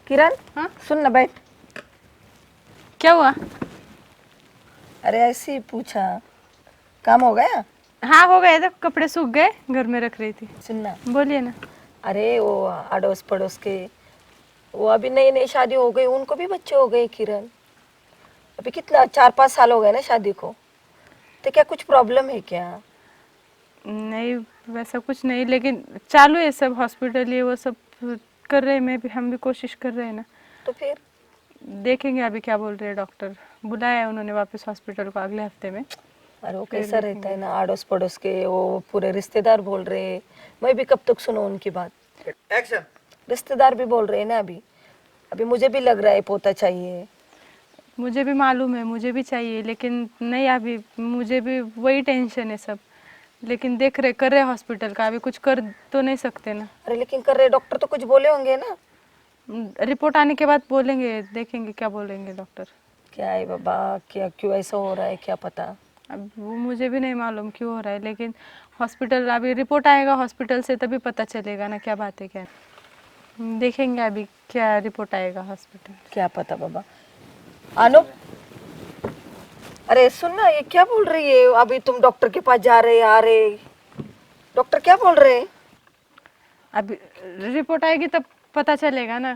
किरण, हाँ? सुन ना, बैठ। क्या हुआ? अरे ऐसे ही पूछा, काम हो गया? हाँ हो गए थे, कपड़े सूख गए, घर में रख रही थी। सुन ना, बोलिए ना। अरे वो अड़ोस पड़ोस के, वो अभी नई नई शादी हो गई, उनको भी बच्चे हो गए किरण। अभी कितना 4-5 साल हो गए ना शादी को, तो क्या कुछ प्रॉब्लम है क्या? नहीं, वैसा कुछ नहीं, लेकिन चालू है सब, हॉस्पिटल ये वो सब कर रहे हैं। मैं भी, हम भी कोशिश कर रहे हैं ना। तो फिर देखेंगे अभी क्या बोल रहे हैं डॉक्टर। बुलाया है उन्होंने वापस हॉस्पिटल को अगले हफ्ते में। अरे वो फिर कैसा रहता देखेंगे। है ना, अड़ोस पड़ोस के वो पूरे रिश्तेदार बोल रहे हैं। मैं भी कब तक सुनो उनकी बात। एक्शन। रिश्तेदार भी बोल रहे हैं ना। अभी अभी मुझे भी लग रहा है पोता चाहिए। मुझे भी मालूम है, मुझे भी चाहिए, लेकिन नहीं, अभी मुझे भी वही टेंशन है सब। लेकिन देख रहे, कर रहे हॉस्पिटल का, अभी कुछ कर तो नहीं सकते ना। अरे लेकिन कर रहे, डॉक्टर तो कुछ बोले होंगे ना। रिपोर्ट आने के बाद बोलेंगे, देखेंगे क्या बोलेंगे डॉक्टर। क्या है बाबा, क्या क्यों ऐसा हो रहा है, क्या पता। अब वो मुझे भी नहीं मालूम क्यों हो रहा है, लेकिन हॉस्पिटल अभी रिपोर्ट आएगा हॉस्पिटल से, तभी पता चलेगा ना क्या बात है क्या नहीं। देखेंगे अभी क्या रिपोर्ट आएगा हॉस्पिटल। क्या पता बाबा। अनु, अरे सुन ना, ये क्या बोल रही है? अभी तुम डॉक्टर के पास जा रहे आ रहे, डॉक्टर क्या बोल रहे हैं? अभी रिपोर्ट आएगी तब पता चलेगा ना।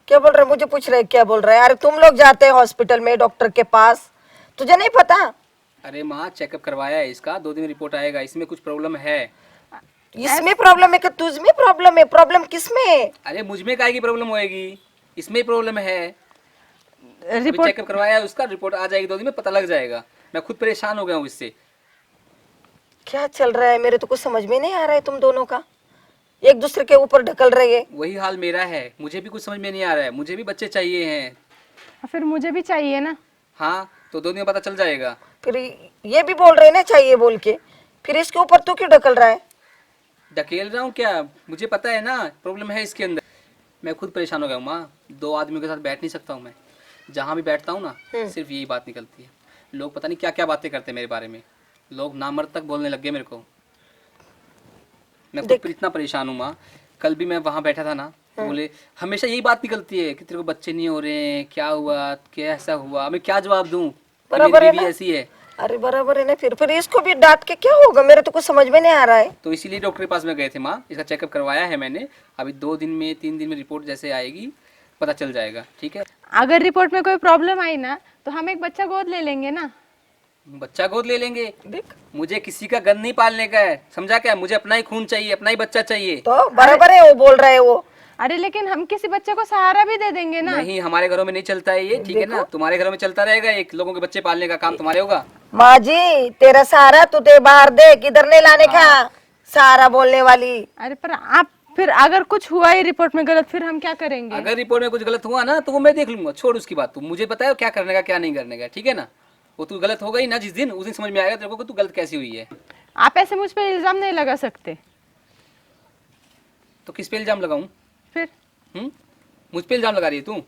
क्या बोल रहे हैं? मुझे पूछ रहे हैं क्या बोल रहे हैं? अरे तुम लोग जाते हैं हॉस्पिटल में डॉक्टर के पास, तुझे नहीं पता? अरे माँ, चेकअप करवाया है इसका, 2 दिन में रिपोर्ट आएगा, इसमें कुछ प्रॉब्लम है। इसमें प्रॉब्लम है कि तुझ में प्रॉब्लम है? प्रॉब्लम किस में है? अरे मुझ में काहे की प्रॉब्लम होएगी, इसमें ही प्रॉब्लम है। अभी रिपोर्ट चेकअप करवाया है उसका, रिपोर्ट आ जाएगी 2 दिन में, पता लग जाएगा। मैं खुद परेशान हो गया हूँ इससे। क्या चल रहा है? मेरे तो कुछ समझ में नहीं आ रहा है। तुम दोनों का एक दूसरे के ऊपर ढकल रहे है। वही हाल मेरा है, मुझे भी कुछ समझ में नहीं आ रहा है, मुझे भी बच्चे चाहिए हैं। फिर मुझे भी चाहिए ना। हाँ, तो 2 दिन में पता चल जाएगा। फिर ये भी बोल रहे हैं ना चाहिए बोल के, फिर इसके ऊपर तू क्यों ढकल रहा है? ढकेल रहा हूँ क्या? मुझे पता है ना प्रॉब्लम है इसके अंदर। मैं खुद परेशान हो गया हूँ माँ, 2 आदमियों के साथ बैठ नहीं सकता हूँ मैं। जहाँ भी बैठता हूँ ना, सिर्फ यही बात निकलती है। लोग पता नहीं क्या क्या बातें करते हैं मेरे बारे में, लोग नामर्द तक बोलने लग गए मेरे को। मैं खुद पर इतना परेशान हूँ माँ। कल भी मैं वहाँ बैठा था ना, तो बोले हमेशा यही बात निकलती है कि तेरे को बच्चे नहीं हो रहे हैं, क्या हुआ, क्या ऐसा हुआ। मैं क्या जवाब दूँ? बराबर मेरी है बीवी ना? ऐसी है। अरे बराबर है ना, फिर इसको भी डांट के क्या होगा? मेरे तो कुछ समझ में नहीं आ रहा है। तो इसीलिए डॉक्टर के पास में गए थे माँ, इसका चेकअप करवाया है मैंने। अभी 2 दिन में 3 दिन में रिपोर्ट जैसे आएगी पता चल जाएगा, ठीक है? अगर रिपोर्ट में कोई प्रॉब्लम आई ना, तो हम एक बच्चा गोद ले लेंगे ना। बच्चा गोद ले लेंगे। देख, मुझे किसी का गन नहीं पालने का है, समझा क्या? मुझे अपना ही खून चाहिए, अपना ही बच्चा चाहिए। तो बराबर है, वो बोल रहा है वो। अरे लेकिन हम किसी बच्चे को सहारा भी दे देंगे ना। नहीं, हमारे घरों में नहीं चलता है ये, ठीक है ना? तुम्हारे घरों में चलता रहेगा, एक लोगों के बच्चे पालने का काम तुम्हारे होगा। माँ जी, तेरा सहारा तू दे बाहर दे, किधर नहीं लाने का सहारा बोलने वाली। अरे पर आप, फिर अगर कुछ हुआ ही रिपोर्ट में गलत, फिर हम क्या करेंगे? अगर रिपोर्ट में कुछ गलत हुआ ना, तो वो मैं देख लूंगा, छोड़ उसकी बात। तू मुझे पता है क्या करने का क्या नहीं करने का, ठीक है ना? वो तू गलत हो गई ना जिस दिन, उस दिन समझ में आएगा तेरे को कि तू गलत कैसी हुई है। आप ऐसे मुझ पे इल्जाम नहीं लगा सकते। तो किस पे इल्जाम लगाऊं? फिर मुझ पे इल्जाम लगा रही है तू?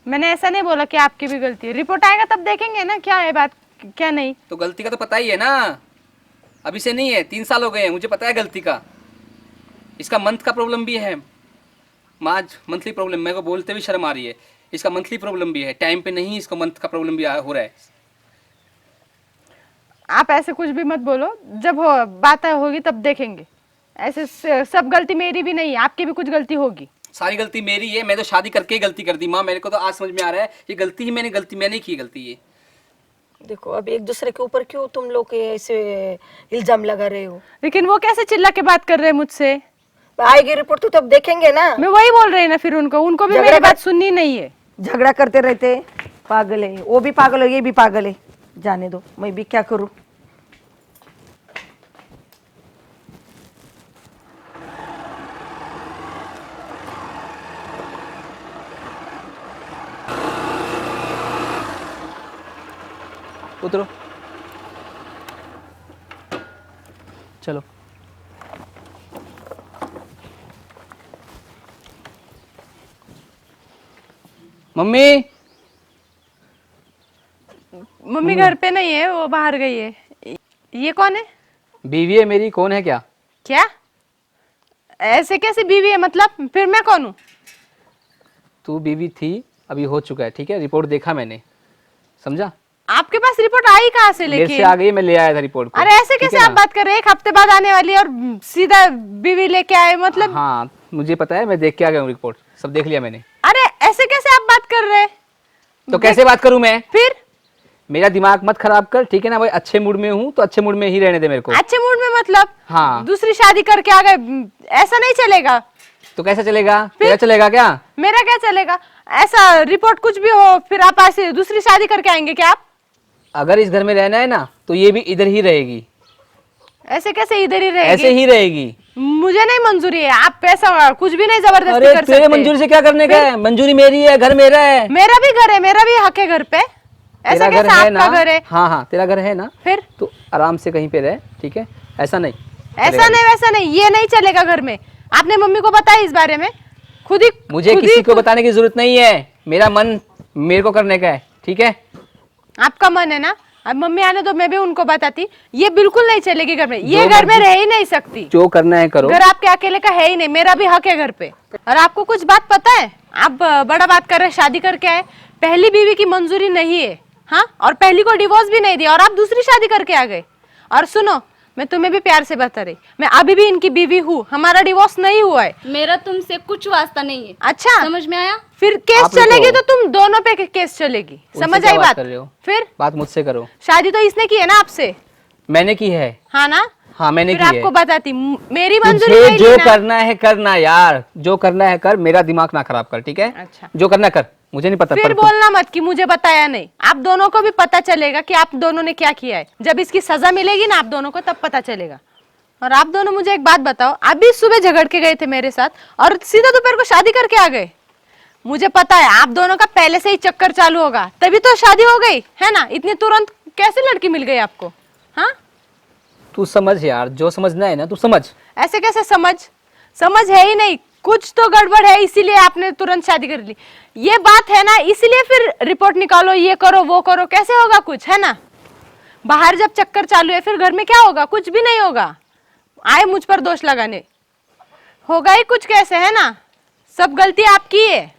मैंने ऐसा नहीं बोला कि आपकी भी गलती है। रिपोर्ट आएगा तब देखेंगे ना क्या है बात, क्या नहीं। तो गलती का तो पता ही है ना, अभी से नहीं है, 3 साल हो गए हैं, मुझे पता है गलती का। इसका मंथ का प्रॉब्लम भी है माँ, मंथली प्रॉब्लम। मेरे को बोलते भी शर्म आ रही है। इसका मंथली प्रॉब्लम भी है, टाइम पे नहीं, इसको मंथ का प्रॉब्लम भी हो रहा है। आप ऐसे कुछ भी मत बोलो, जब हो बात होगी तब देखेंगे। ऐसे सब गलती मेरी भी नहीं है, आपकी भी कुछ गलती होगी। सारी गलती मेरी है, मैं तो शादी करके ही गलती कर दी माँ। मेरे को तो आज समझ में आ रहा है ये गलती ही मैंने की गलती ये। देखो, अब एक दूसरे के ऊपर क्यों तुम लोग ऐसे इल्जाम लगा रहे हो? लेकिन वो कैसे चिल्ला के बात कर रहे हैं मुझसे? आएगी रिपोर्ट तो तब देखेंगे ना। मैं वही बोल रही ना, फिर उनको भी झगड़ा मेरी कर- बात सुननी नहीं है। झगड़ा करते रहते, पागल है। वो भी पागल है, ये भी पागल है। जाने दो, मैं भी क्या करूं। उतरो, चलो। मम्मी, मम्मी घर पे नहीं है, वो बाहर गई है। ये कौन है? बीवी है मेरी, कौन है क्या? क्या? ऐसे कैसे बीवी है मतलब? फिर मैं कौन हूँ? तू बीवी थी, अभी हो चुका है, ठीक है, रिपोर्ट देखा मैंने, समझा? आपके पास रिपोर्ट आई कहाँ से मेरे से लेके? आ गई, मैं ले आया था रिपोर्ट को। अरे ऐसे ठीक है कैसे आप ना? बात कर रहे हैं? 1 हफ्ते बाद आने वाली है और सीधा बीवी लेके आए, मतलब? हाँ मुझे पता है, मैं देख के आ गया हूँ, रिपोर्ट सब देख लिया मैंने। अरे ऐसे कैसे आप बात कर रहे हैं? तो कैसे बात करूँ मैं? फिर मेरा दिमाग मत खराब कर, ठीक है ना भाई? अच्छे मूड में हूँ तो अच्छे मूड में ही रहने दे मेरे को। अच्छे मूड में मतलब? हाँ। दूसरी शादी करके आ गए, ऐसा नहीं चलेगा। तो कैसा चलेगा? तेरा चलेगा क्या? मेरा क्या चलेगा? ऐसा रिपोर्ट कुछ भी हो फिर आप ऐसे दूसरी शादी करके आएंगे क्या आप? अगर इस घर में रहना है ना तो ये भी इधर ही रहेगी। ऐसे कैसे इधर ही ऐसे रहेगी? ही रहेगी। मुझे नहीं मंजूरी है, आप पैसा कुछ भी नहीं जबरदस्ती अरे कर तेरे सकते। मंजूरी से क्या करने का है? मंजूरी मेरी है, घर मेरा है। मेरा भी घर है, मेरा भी हक है घर पे। ऐसा तेरा घर कैसे है ना? आपका घर है? हाँ हाँ तेरा घर है ना, फिर तो आराम से कहीं पे रहे, ठीक है? ऐसा नहीं, ऐसा नहीं वैसा नहीं, ये नहीं चलेगा घर में। आपने मम्मी को बताया इस बारे में? खुद ही मुझे खुद किसी ही को बताने की जरूरत नहीं है, मेरा मन मेरे को करने का है, ठीक है? आपका मन है ना, अब मम्मी आने तो मैं भी उनको बताती। ये बिल्कुल नहीं चलेगी घर में, ये जो घर में मर्जी- रह ही नहीं सकती। जो करना है करो। घर आपके अकेले का है ही नहीं, मेरा भी हक है घर पे। और आपको कुछ बात पता है? आप बड़ा बात कर रहे हैं, शादी करके आए, पहली बीवी की मंजूरी नहीं है, हाँ, और पहली को डिवोर्स भी नहीं दिया और आप दूसरी शादी करके आ गए। और सुनो, मैं तुम्हें भी प्यार से बता रही, मैं अभी भी इनकी बीवी हूँ, हमारा डिवोर्स नहीं हुआ है। मेरा तुमसे कुछ वास्ता नहीं है। अच्छा, समझ में आया? फिर केस आप लोग चलेगी को- तो तुम दोनों पे केस चलेगी, उनसे समझ क्या आई बात बात? कर रहे हो? फिर बात मुझसे करो। शादी तो इसने की है ना आपसे, मैंने की है। हाँ ना? हाँ मैंने फिर की है। आपको बताती, मेरी मंजूरी तुझे नहीं जो ली ना। करना है करना यार, जो करना है कर, मेरा दिमाग ना खराब कर, ठीक है? अच्छा। जो करना है कर, मुझे नहीं पता। फिर पर बोलना मत कि मुझे बताया नहीं। आप दोनों को भी पता चलेगा कि आप दोनों ने क्या किया है। जब इसकी सजा मिलेगी ना आप दोनों को, तब पता चलेगा। और आप दोनों मुझे एक बात बताओ, अभी सुबह झगड़ के गए थे मेरे साथ और सीधा दोपहर को शादी करके आ गए। मुझे पता है आप दोनों का पहले से ही चक्कर चालू होगा, तभी तो शादी हो गई है ना? इतनी तुरंत कैसे लड़की मिल गई आपको? हाँ, तू समझ यार, जो समझना है ना तू समझ। ऐसे कैसे समझ? समझ है ही नहीं, कुछ तो गड़बड़ है, इसीलिए आपने तुरंत शादी कर ली। ये बात है ना, इसीलिए फिर रिपोर्ट निकालो, ये करो वो करो, कैसे होगा कुछ, है ना? बाहर जब चक्कर चालू है फिर घर में क्या होगा? कुछ भी नहीं होगा। आए मुझ पर दोष लगाने, होगा ही कुछ कैसे, है ना? सब गलती आपकी है।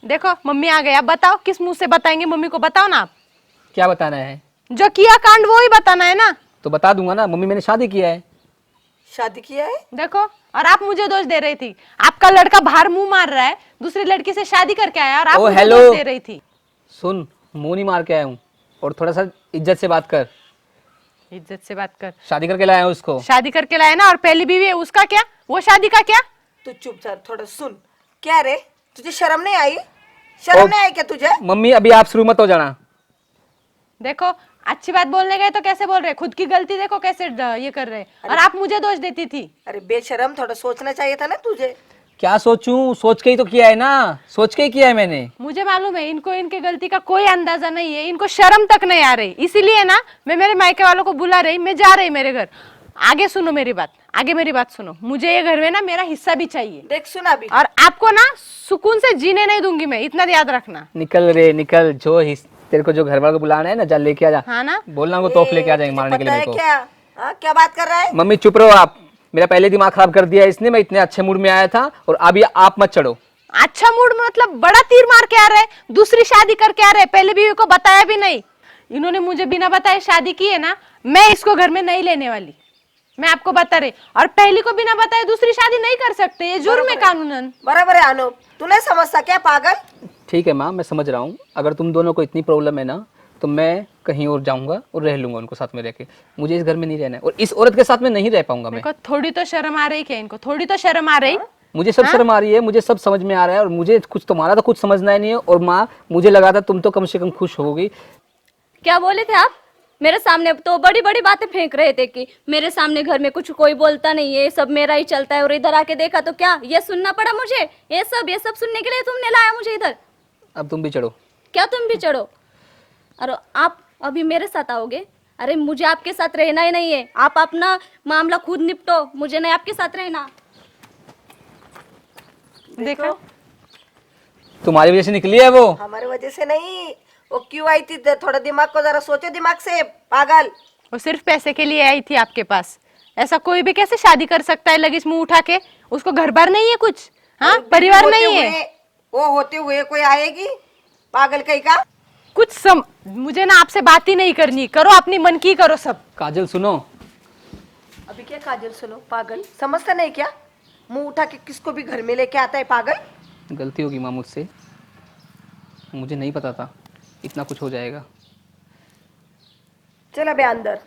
देखो मम्मी आ गई, अब बताओ किस मुंह से बताएंगे? मम्मी को बताओ ना आप। क्या बताना है? जो किया कांड वो ही बताना है ना। तो बता दूंगा ना, मम्मी मैंने शादी किया है। शादी किया है? देखो, और आप मुझे दोष दे रही थी। आपका लड़का बाहर मुंह मार रहा है, दूसरी लड़की से शादी करके आया और आप ओ, मुझे हेलो। दोष दे रही थी। सुन, मुंह नहीं मार के आया हूँ, और थोड़ा सा इज्जत से बात कर। इज्जत से बात कर। शादी करके लाया हूँ उसको। शादी करके लाया ना, और पहली बीवी है, उसका क्या? वो शादी का क्या? तू चुपचाप थोड़ा सुन। क्या रे, तुझे शर्म नहीं आई? शर्म नहीं आई क्या तुझे? मम्मी अभी आप शुरू मत हो जाना। देखो, अच्छी बात बोलने गए तो कैसे बोल रहे, खुद की गलती देखो कैसे ये कर रहे, और आप मुझे दोष देती थी। अरे बेशरम, थोड़ा सोचना चाहिए था ना तुझे। क्या सोचूं? सोच के ही तो किया है ना, सोच के ही किया है मैंने। मुझे मालूम है इनको इनके गलती का कोई अंदाजा नहीं है, इनको शर्म तक नहीं आ रही, इसीलिए ना मैं मेरे मायके वालों को बुला रही, मैं जा रही मेरे घर। आगे सुनो मेरी बात, आगे मेरी बात सुनो। मुझे ये घर में ना मेरा हिस्सा भी चाहिए, देख सुना भी। और आपको ना सुकून से जीने नहीं दूंगी मैं, इतना याद रखना। निकल रे निकल, तेरे को जो घर वालों को बुलाना है ना, जा लेके आ जा। हाँ ना? बोलना वो तोप लेके आ जाएंगे मारने के लिए मेरे को। क्या हाँ, क्या बात कर रहा है? मम्मी चुप रहो आप, मेरा पहले दिमाग खराब कर दिया इसने। मैं इतने अच्छे मूड में आया था और अभी आप मत चढ़ो। अच्छा मूड में मतलब बड़ा तीर मार के आ रहे, दूसरी शादी करके आ रहे, पहले बीवी को बताया भी नहीं। इन्होंने मुझे बिना बताए शादी की है ना, मैं इसको घर में नहीं लेने वाली, मैं आपको बता रही। और पहली को बिना बताए दूसरी शादी नहीं कर सकते, ये जुर्म है कानूनन। बराबर है अनूप, तू नहीं समझता क्या पागल? ठीक है माँ, मैं समझ रहा हूँ। अगर तुम दोनों को इतनी प्रॉब्लम है ना, तो मैं कहीं और जाऊंगा और रह लूंगा उनको साथ में रह के। मुझे इस घर में नहीं रहना है, और इस औरत के साथ में नहीं रह पाऊंगा मैं। देखो, थोड़ी तो शर्म आ रही क्या इनको? थोड़ी तो शर्म आ रही? मुझे सब शर्म आ रही है, मुझे सब समझ में आ रहा है, और मुझे कुछ तुम्हारा तो कुछ समझना ही नहीं है। और माँ, मुझे लगा था तुम तो कम से कम खुश होगी। क्या बोले थे आप? मेरे सामने तो बड़ी बड़ी बातें फेंक रहे थे कि मेरे सामने घर में कुछ कोई बोलता नहीं है, सब मेरा ही चलता है, और इधर आके देखा तो क्या ये सुनना पड़ा मुझे? ये सब सुनने के लिए तुमने लाया मुझे इधर? अब तुम भी चढ़ो। क्या तुम भी चढ़ो? अरे आप अभी मेरे साथ आओगे? अरे मुझे आपके साथ रहना ही नहीं है, आप अपना मामला खुद निपटो, मुझे नहीं आपके साथ रहना। देखो, तुम्हारी वजह से निकली है वो। हमारी वजह से नहीं, वो क्यों आई थी? थोड़ा दिमाग को जरा सोचो, दिमाग से पागल। वो सिर्फ पैसे के लिए आई थी आपके पास। ऐसा कोई भी कैसे शादी कर सकता है लगेच मुंह उठा के? उसको घर बार नहीं है कुछ, हाँ, परिवार नहीं है। वो होते हुए कोई आएगी पागल कहीं का। मुझे ना आपसे बात ही नहीं करनी, करो अपनी मन की करो सब। काजल सुनो, अभी क्या काजल सुनो, पागल समझता नहीं क्या? मुंह उठा के किसको भी घर में लेके आता है पागल। गलती होगी माँ मुझसे, मुझे नहीं पता था इतना कुछ हो जाएगा। चल अबे अंदर।